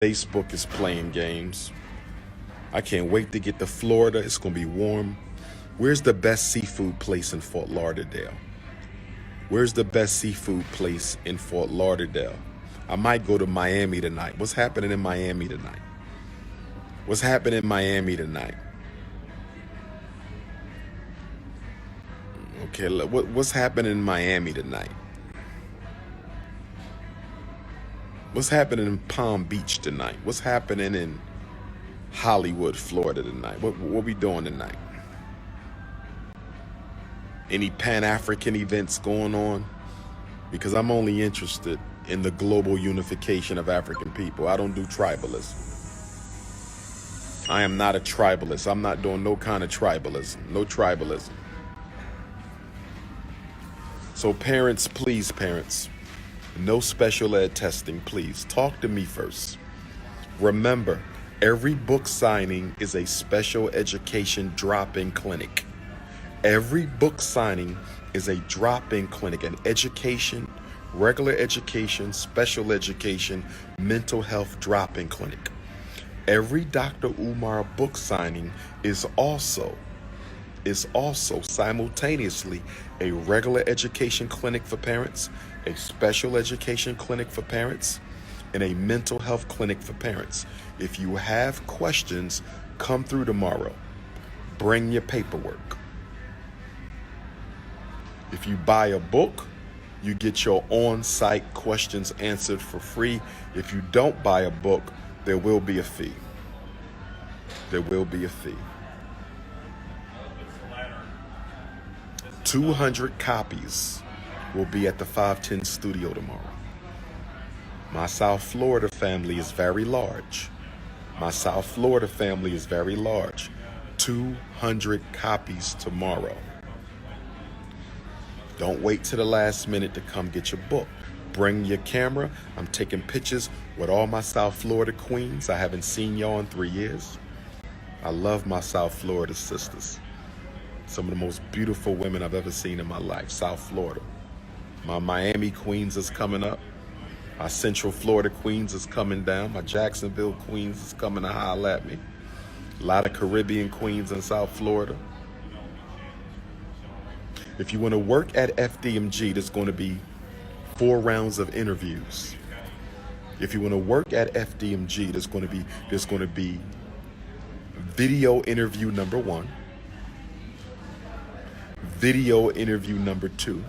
Facebook is playing games. I can't wait to get to Florida. It's going to be warm. Where's the best seafood place in Fort Lauderdale? Where's the best seafood place in Fort Lauderdale? I might go to Miami tonight. What's happening in Miami tonight? What's happening in Miami tonight? Okay, what's happening in Miami tonight? What's happening in Palm Beach tonight? What's happening in Hollywood, Florida tonight? What we doing tonight? Any Pan-African events going on? Because I'm only interested in the global unification of African people. I don't do tribalism. I am not a tribalist. I'm not doing no kind of tribalism. No tribalism. So parents, please, parents, no special ed testing, please. Talk to me first. Remember, every book signing is a special education drop-in clinic. Every book signing is a drop-in clinic, an education, regular education, special education, mental health drop-in clinic. Every Dr. Umar book signing is also simultaneously a regular education clinic for parents, a special education clinic for parents, and a mental health clinic for parents. If you have questions, come through tomorrow. Bring your paperwork. If you buy a book, you get your on-site questions answered for free. If you don't buy a book, there will be a fee. There will be a fee. 200 copies will be at the 510 studio tomorrow. My South Florida family is very large. 200 copies tomorrow. Don't wait till the last minute to come get your book. Bring your camera. I'm taking pictures with all my South Florida queens. I haven't seen y'all in 3 years. I love my South Florida sisters. Some of the most beautiful women I've ever seen in my life, South Florida. My Miami queens is coming up. My Central Florida queens is coming down. My Jacksonville queens is coming to holler at me. A lot of Caribbean queens in South Florida. If you want to work at FDMG, there's going to be 4 rounds of interviews. If you want to work at FDMG, there's going to be video interview number 1. Video interview number 2,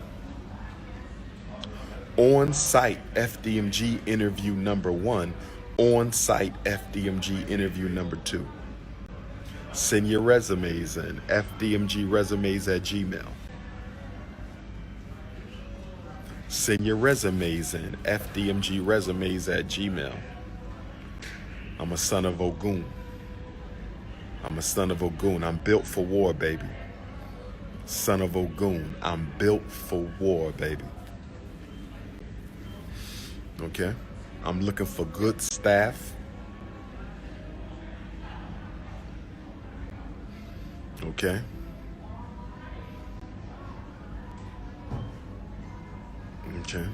on-site FDMG interview number 1, on-site FDMG interview number 2. Send your resumes in, fdmgresumes@gmail. Send your resumes in, fdmgresumes@gmail. I'm a son of Ogun. I'm built for war, baby. Son of Ogun. I'm built for war, baby. Okay? I'm looking for good staff. Okay? Okay.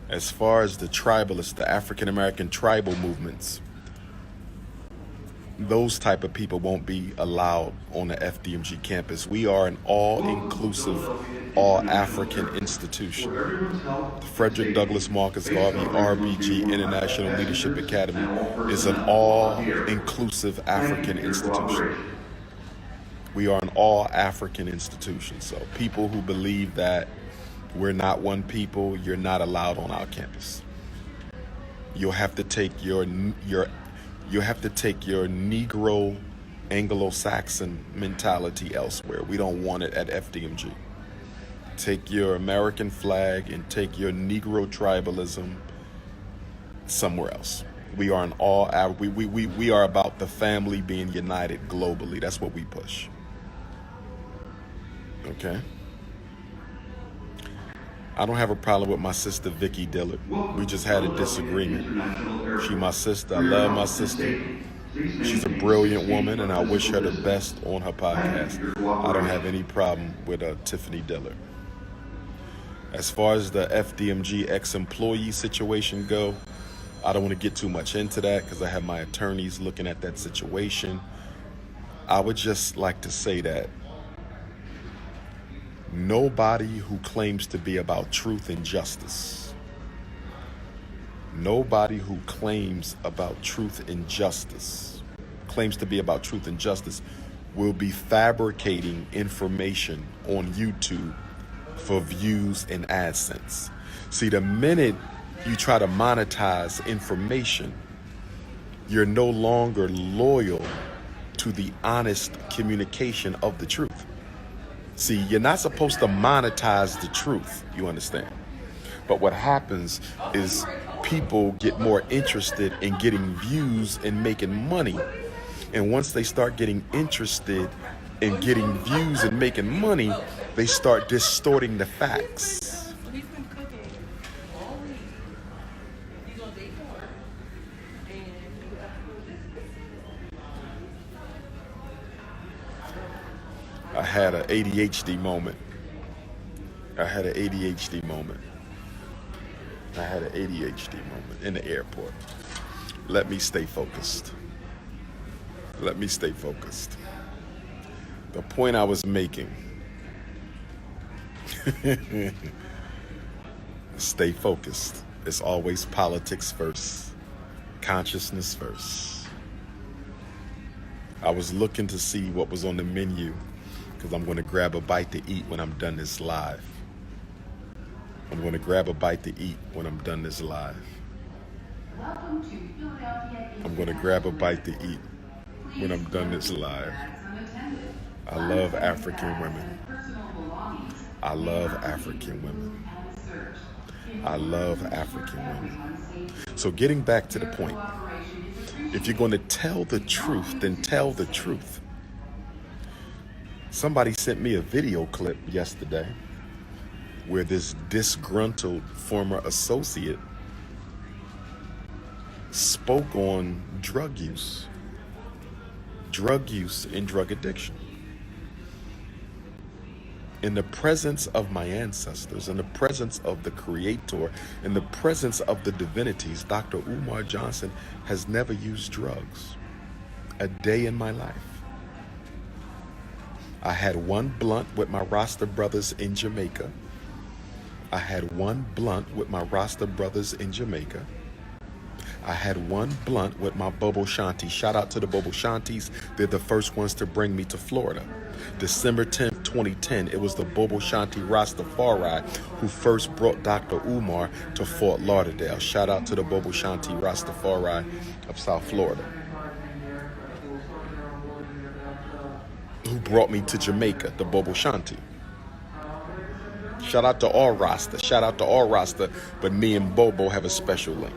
As far as the tribalists, the African American tribal movements, those type of people won't be allowed on the FDMG campus. We are an all-inclusive, all-African institution. The Frederick Douglass Marcus Garvey RBG International Leadership Academy is an all-inclusive African institution. We are an all-African institution. So people who believe that we're not one people, you're not allowed on our campus. You'll have to take your Negro Anglo-Saxon mentality elsewhere. We don't want it at FDMG. Take your American flag and take your Negro tribalism somewhere else. We are we are about the family being united globally. That's what we push. Okay? I don't have a problem with my sister Vicky Dillard. We just had a disagreement. She my sister. I love my sister. She's a brilliant woman, and I wish her the best on her podcast. I don't have any problem with Tiffany Dillard. As far as the FDMG ex-employee situation go, I don't want to get too much into that because I have my attorneys looking at that situation. I would just like to say that nobody who claims to be about truth and justice, nobody who claims to be about truth and justice will be fabricating information on YouTube for views and AdSense. See, the minute you try to monetize information, you're no longer loyal to the honest communication of the truth. See, you're not supposed to monetize the truth, you understand? But what happens is people get more interested in getting views and making money. And once they start getting interested in getting views and making money, they start distorting the facts. He's been cooking all week. He's on day 4. I had an ADHD moment. I had an ADHD moment in the airport. Let me stay focused. The point I was making, stay focused. It's always politics first, consciousness first. I was looking to see what was on the menu because I'm going to grab a bite to eat when I'm done this live. I'm going to grab a bite to eat when I'm done this live. I'm going to grab a bite to eat when I'm done this live. I love African women. I love African women. I love African women. So getting back to the point, if you're going to tell the truth, then tell the truth. Somebody sent me a video clip yesterday where this disgruntled former associate spoke on drug use and drug addiction. In the presence of my ancestors, in the presence of the Creator, in the presence of the divinities, Dr. Umar Johnson has never used drugs a day in my life. I had one blunt with my Rasta brothers in Jamaica. I had one blunt with my Rasta brothers in Jamaica. I had one blunt with my Bobo Shanti. Shout out to the Bobo Shantis. They're the first ones to bring me to Florida. December 10th, 2010, it was the Bobo Shanti Rastafari who first brought Dr. Umar to Fort Lauderdale. Shout out to the Bobo Shanti Rastafari of South Florida, who brought me to Jamaica, the Bobo Shanti. Shout out to all Rasta, but me and Bobo have a special link.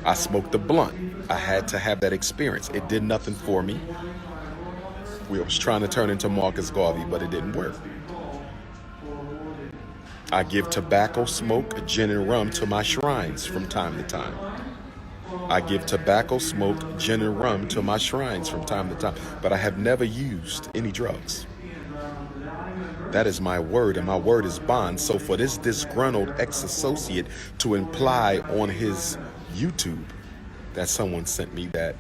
I smoked a blunt. I had to have that experience. It did nothing for me. We was trying to turn into Marcus Garvey, but it didn't work. I give tobacco, smoke, gin, and rum to my shrines from time to time. I give tobacco, smoke, gin, and rum to my shrines from time to time, but I have never used any drugs. That is my word, and my word is bond. So for this disgruntled ex-associate to imply on his YouTube that someone sent me that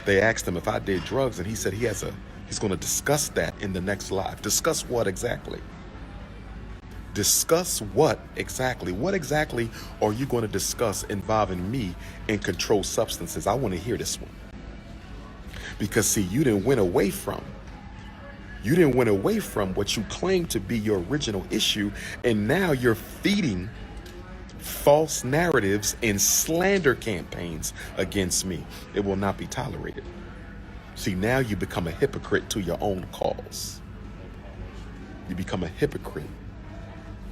they asked him if I did drugs, and he said he's going to discuss that in the next live. Discuss what exactly? Discuss what exactly? What exactly are you going to discuss involving me in controlled substances? I want to hear this one. Because see, you didn't win away from what you claim to be your original issue, and now you're feeding false narratives and slander campaigns against me. It will not be tolerated. See, now you become a hypocrite to your own cause. You become a hypocrite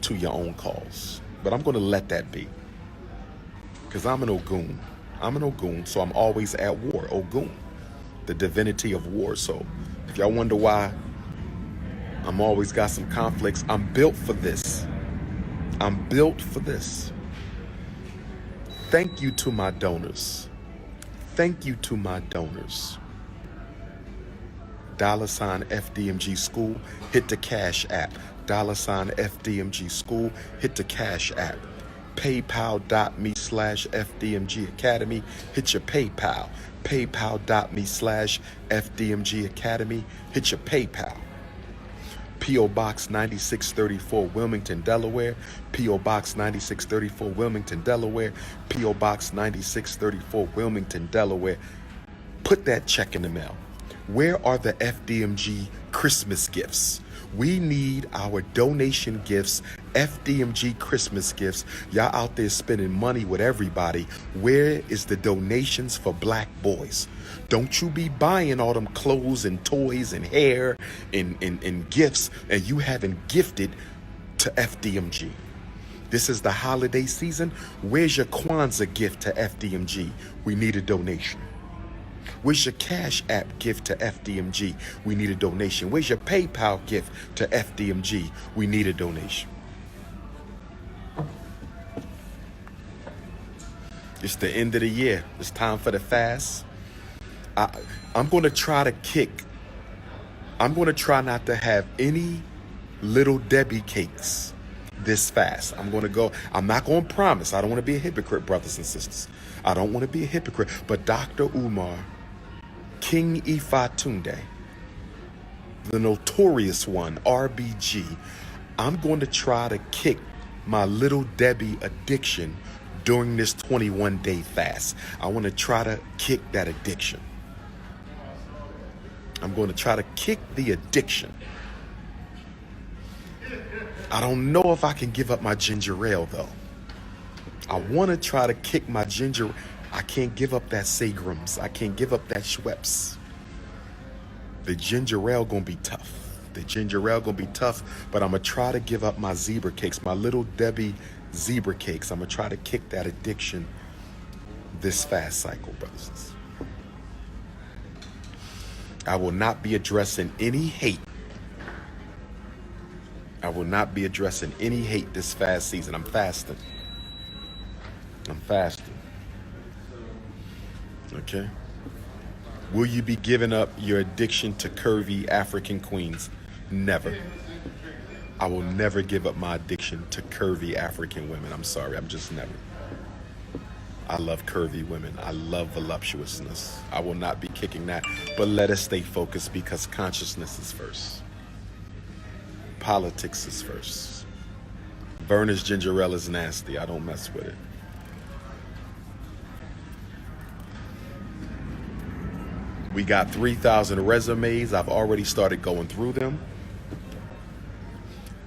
to your own cause. But I'm going to let that be. Because I'm an Ogun. So I'm always at war. Ogun, the divinity of war. So if y'all wonder why I'm always got some conflicts, I'm built for this. Thank you to my donors. $ FDMG School, hit the Cash App. $ FDMG School, hit the Cash App. PayPal.me/FDMG Academy. Hit your PayPal. PayPal.me/FDMG Academy. Hit your PayPal. P.O. Box 9634, Wilmington, Delaware. P.O. Box 9634, Wilmington, Delaware. P.O. Box 9634, Wilmington, Delaware. Put that check in the mail. Where are the FDMG Christmas gifts? We need our donation gifts, FDMG Christmas gifts. Y'all out there spending money with everybody. Where is the donations for black boys? Don't you be buying all them clothes and toys and hair and gifts and you haven't gifted to FDMG. This is the holiday season. Where's your Kwanzaa gift to FDMG? We need a donation. Where's your Cash App gift to FDMG? We need a donation. Where's your PayPal gift to FDMG? We need a donation. It's the end of the year. It's time for the fast. I'm going to try not to have any Little Debbie cakes this fast. I'm not going to promise. I don't want to be a hypocrite, brothers and sisters. I don't want to be a hypocrite. But Dr. Umar, King Ifatunde, the notorious one, RBG, I'm going to try to kick my Little Debbie addiction during this 21-day fast. I want to try to kick that addiction. I'm going to try to kick the addiction. I don't know if I can give up my ginger ale, though. I want to try to kick my ginger. I can't give up that Seagram's. I can't give up that Schweppes. The ginger ale going to be tough. But I'm going to try to give up my zebra cakes, my Little Debbie zebra cakes. I'm going to try to kick that addiction this fast cycle, brothers and sisters. I will not be addressing any hate. This fast season. I'm fasting. Okay? Will you be giving up your addiction to curvy African queens? Never. I will never give up my addiction to curvy African women. I'm sorry. I'm just never. I love curvy women. I love voluptuousness. I will not be kicking that. But let us stay focused because consciousness is first. Politics is first. Verner's ginger ale is nasty. I don't mess with it. We got 3,000 resumes. I've already started going through them.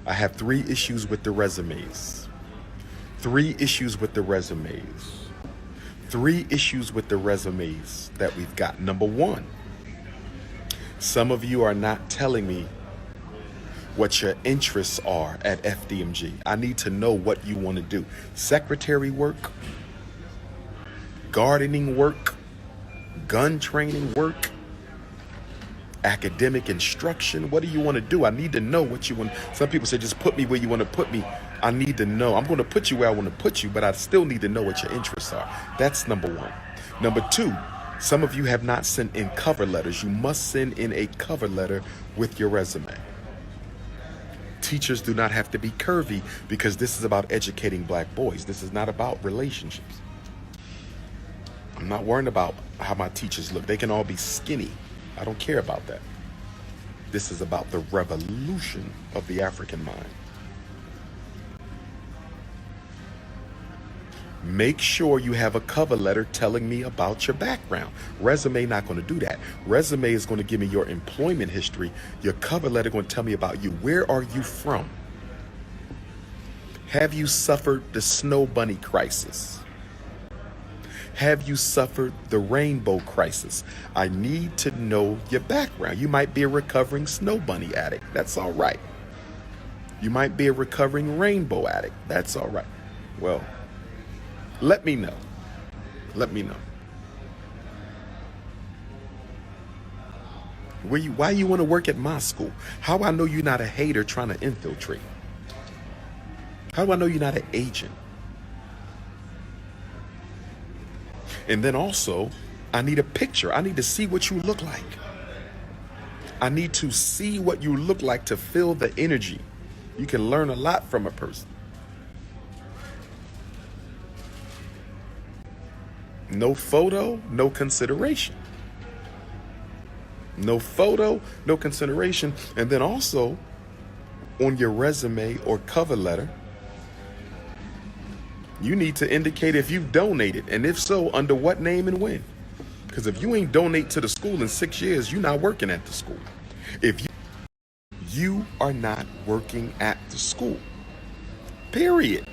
I have 3 issues with the resumes. 3 issues with the resumes that we've got. Number 1, some of you are not telling me what your interests are at FDMG. I need to know what you want to do. Secretary work, gardening work, gun training work, academic instruction. What do you want to do? I need to know what you want. Some people say, just put me where you want to put me. I need to know. I'm going to put you where I want to put you, but I still need to know what your interests are. That's number 1. Number 2, some of you have not sent in cover letters. You must send in a cover letter with your resume. Teachers do not have to be curvy because this is about educating black boys. This is not about relationships. I'm not worrying about how my teachers look. They can all be skinny. I don't care about that. This is about the revolution of the African mind. Make sure you have a cover letter telling me about your background. Resume not going to do that. Resume is going to give me your employment history. Your cover letter going to tell me about you. Where are you from? Have you suffered the snow bunny crisis? Have you suffered the rainbow crisis? I need to know your background. You might be a recovering snow bunny addict. That's all right. You might be a recovering rainbow addict. That's all right. Well, let me know. Why you want to work at my school? How do I know you're not a hater trying to infiltrate? How do I know you're not an agent? And then also, I need a picture. I need to see what you look like. I need to see what you look like to feel the energy. You can learn a lot from a person. No photo, no consideration. No photo, no consideration. And then also on your resume or cover letter, you need to indicate if you've donated, and if so, under what name and when. Because if you ain't donate to the school in 6 years, you're not working at the school. If you are not working at the school, period.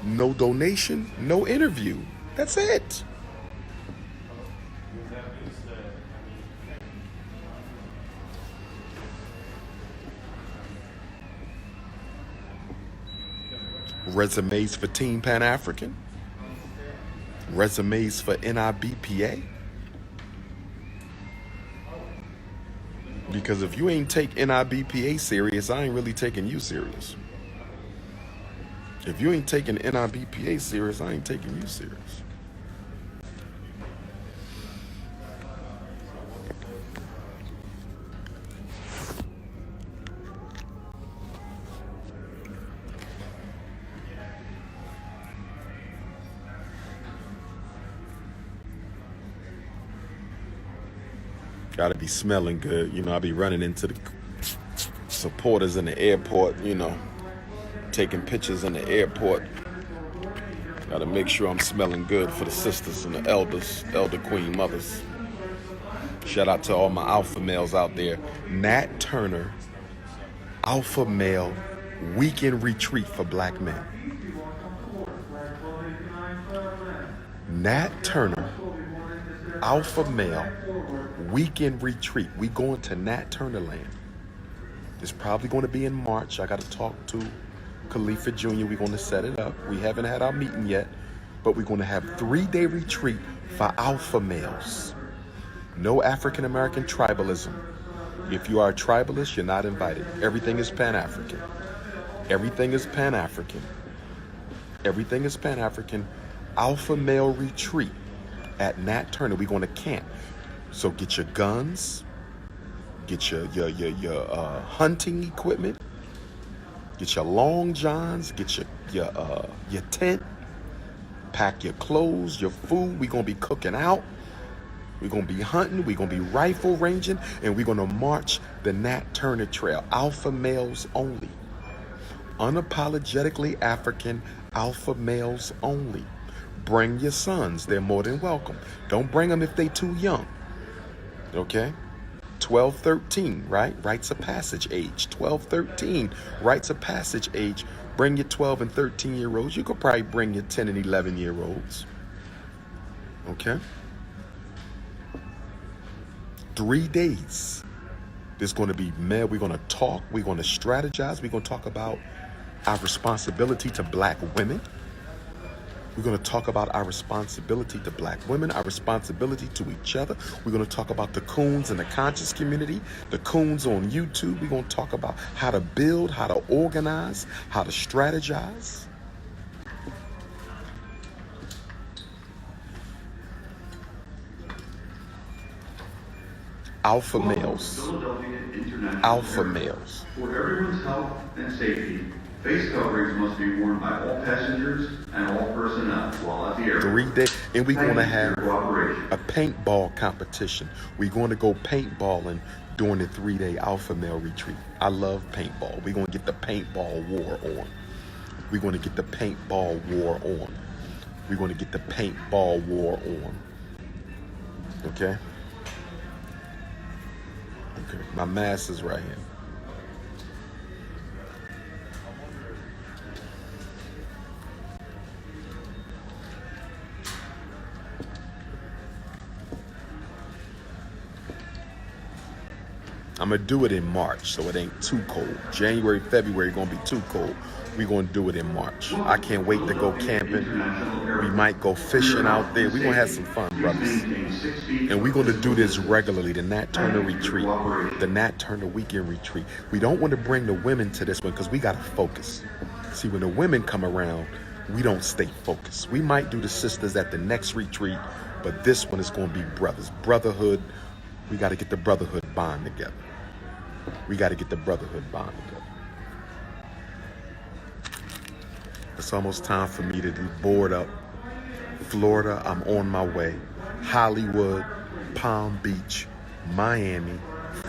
No donation, no interview. That's it. Resumes for Team Pan African. Resumes for NIBPA. Because if you ain't take NIBPA serious, I ain't really taking you serious. If you ain't taking NIBPA serious, I ain't taking you serious. Gotta be smelling good. You know, I be running into the supporters in the airport, you know, taking pictures in the airport. Gotta make sure I'm smelling good for the sisters and the elders, elder queen mothers. Shout out to all my alpha males out there. Nat Turner, alpha male weekend retreat for black men. Nat Turner, alpha male weekend retreat. We going to Nat Turner land. It's probably going to be in March. I got to talk to Khalifa Jr. We're going to set it up. We haven't had our meeting yet, but we're going to have 3-day retreat for alpha males. No African American tribalism. If you are a tribalist, you're not invited. Everything is Pan-African. Everything is Pan-African. Everything is Pan-African. Alpha male retreat at Nat Turner. We're going to camp. So get your guns, get your hunting equipment, get your long johns, get your tent, pack your clothes, your food. We're gonna be cooking out. We're gonna be hunting. We're gonna be rifle ranging, and we're gonna march the Nat Turner Trail. Alpha males only, unapologetically African. Alpha males only. Bring your sons. They're more than welcome. Don't bring them if they too young. Okay? 12, 13, right? Rites of passage age. 12, 13, rites of passage age. Bring your 12 and 13-year-olds. You could probably bring your 10 and 11-year-olds. Okay? 3 days. There's going to be, man, we're going to talk. We're going to strategize. We're going to talk about our responsibility to black women. We're going to talk about our responsibility to black women, our responsibility to each other. We're going to talk about the coons in the conscious community, the coons on YouTube. We're going to talk about how to build, how to organize, how to strategize. Alpha males. Alpha males. For everyone's health and safety, face coverings must be worn by all passengers and all personnel while at the airport. 3 days, and we're going to have a paintball competition. We're going to go paintballing during the 3-day alpha male retreat. I love paintball. We're going to get the paintball war on. We're going to get the paintball war on. We're going to get the paintball war on. Okay? Okay, my mask is right here. I'm going to do it in March, so it ain't too cold. January, February going to be too cold. We're going to do it in March. I can't wait to go camping. We might go fishing out there. We're going to have some fun, brothers. And we're going to do this regularly, the Nat Turner retreat, the Nat Turner weekend retreat. We don't want to bring the women to this one because we got to focus. See, when the women come around, we don't stay focused. We might do the sisters at the next retreat, but this one is going to be brothers. Brotherhood. We got to get the brotherhood bond together. We got to get the brotherhood bond together. It's almost time for me to board up. Florida, I'm on my way. Hollywood, Palm Beach, Miami,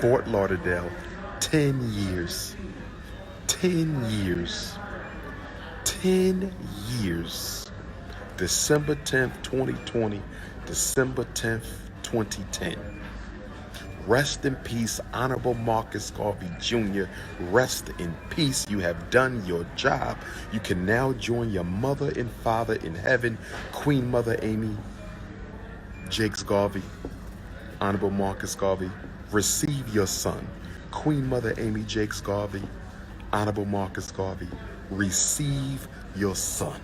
Fort Lauderdale. 10 years. 10 years. 10 years. December 10th, 2020. December 10th, 2010. Rest in peace, Honorable Marcus Garvey Jr. Rest in peace. You have done your job. You can now join your mother and father in heaven, Queen Mother Amy Jakes Garvey, Honorable Marcus Garvey. Receive your son, Queen Mother Amy Jakes Garvey, Honorable Marcus Garvey. Receive your son.